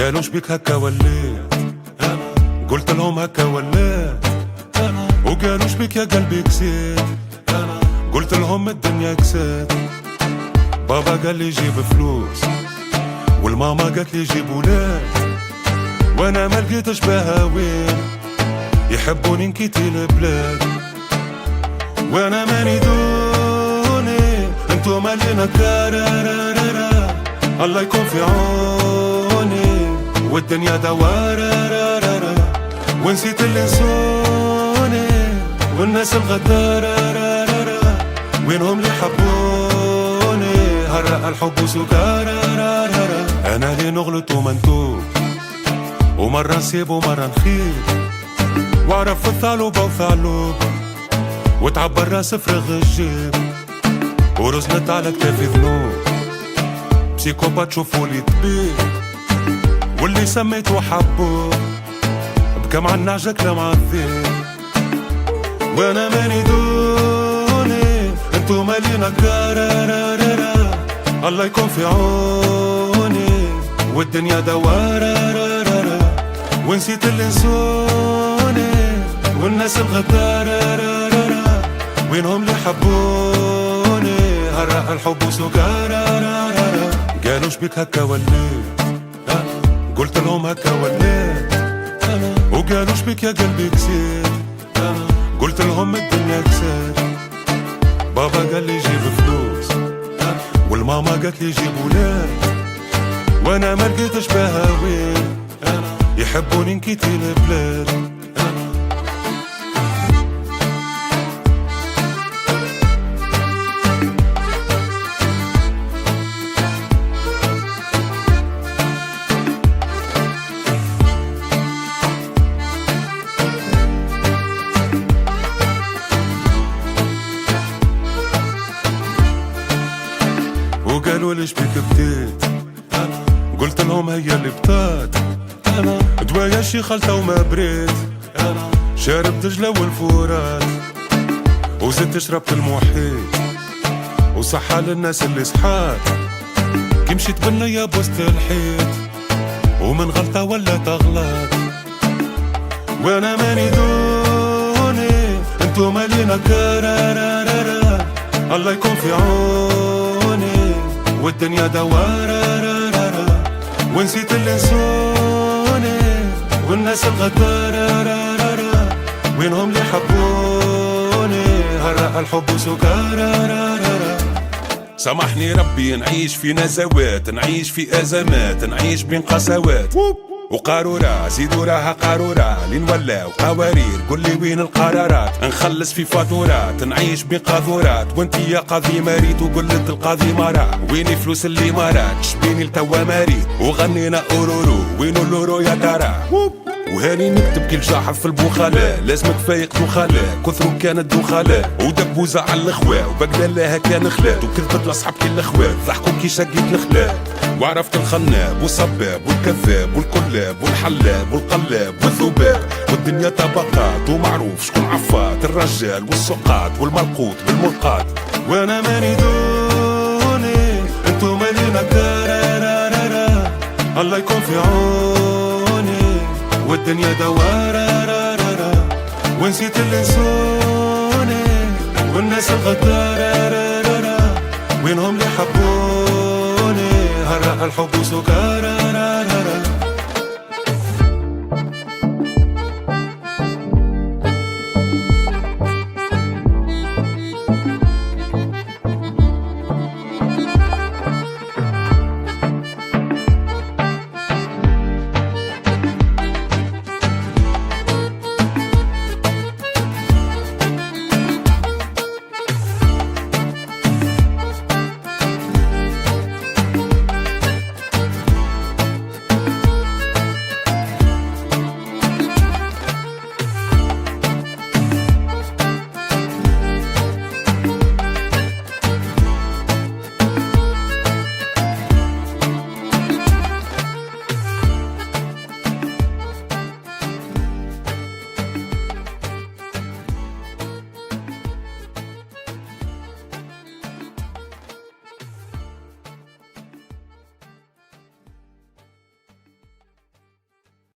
قالوا شبيك هكا وليت، قلت لهم هكا وليت، وقالوا شبيك يا قلبي كسيت، قلت لهم الدنيا كسيت. بابا قال لي جيب فلوس، والماما قالت لي جيب ولاد، وانا ما لقيتش بها وين يحبوني نكيتي البلاد. وانا ماني دوني انتو مالينا كارارارارا، الله يكون في عوني والدنيا دوارارارارا، ونسيت اللي نسوني والناس الغدارارارا، وينهم اللي حبوني هرق الحب وسكارارارا. انا اللي نغلط ومنتوب، ومرة نسيب ومرة نخيب، واعرف الثعلب وثعلب، وتعبر راس فرغ الجيب، ورزنت على كتافي ذنوب، بسيكوبات شوفولي طبيب، واللي سميته حبوب بكى مع النعجة كلام عالذيب. وانا ماني دوني انتو مالينا كارارارارا، الله يكون في عوني والدنيا دوارارارارا، ونسيت اللي نسوني والناس الغدارارارا، وينهم اللي حبوني هرق الحب وسكارارارا. قالوا شبيك هكا وليت، قلت لهم هكا وليت، وقالوا شبيك يا قلبي كسيت، قلت لهم الدنيا كسيت. بابا قال لي جيب فلوس، والماما قالت لي جيب ولاد، وانا ما لقيتش بها وين يحبوني نكيتي البلاد. وقالوا ليش بيك بديت، قلت لهم هي اللي بطات، دوايا شي خلطة وما بريت، شارب دجلة والفورات، وزدت شربت المحيط، وصحة للناس اللي صحات، كي مشيت بالنية بوسط الحيط، ومن غلطة ولا تغلط. وانا ماني دوني انتو مالينا كارارارارا، الله يكون في عوني والدنيا دوارارارارا، ونسيت اللي نسوني والناس الغدارارارا، وينهم اللي حبوني هرق الحب وسكارارارا. سامحني ربي نعيش في نزوات، نعيش في أزمات، نعيش بين قسوات وقارورة، زيدوا راها قارورة لين ولاو قوارير، قول لي وين القرارات، نخلص في فاتورات، نعيش بين قاذورات، وانتي يا قاضي مريت وقلت القاضي مرا، ويني فلوس اللي مرات شبيني لتوا مريت، وغنينا أورورو وينو اللورو يا ترى، وهاني نكتب كل جاحظ في البخلاء، لازمك فايق دخلاء، كثروا كانت دخلاء، ودبوزة على الخوا، وبقدلاها كان خلات، وكذبت لاصحاب كل الاخوات، ضحكوا كي شقيت الخلاء، وعرفت الخناب والصباب والكذاب والكلاب والحلاب والقلاب والذباب، والدنيا طبقات ومعروف شكون عفات، الرجال والسقاط والملقوط بالملقات. وانا ماني دوني انتو مالينا كارارارارا، الله يكون في عوني والدنيا دوارارارارا، ونسيت اللي نسوني والناس الغدارارارا، وينهم اللي حبوني هرق الحب وسكارارارا.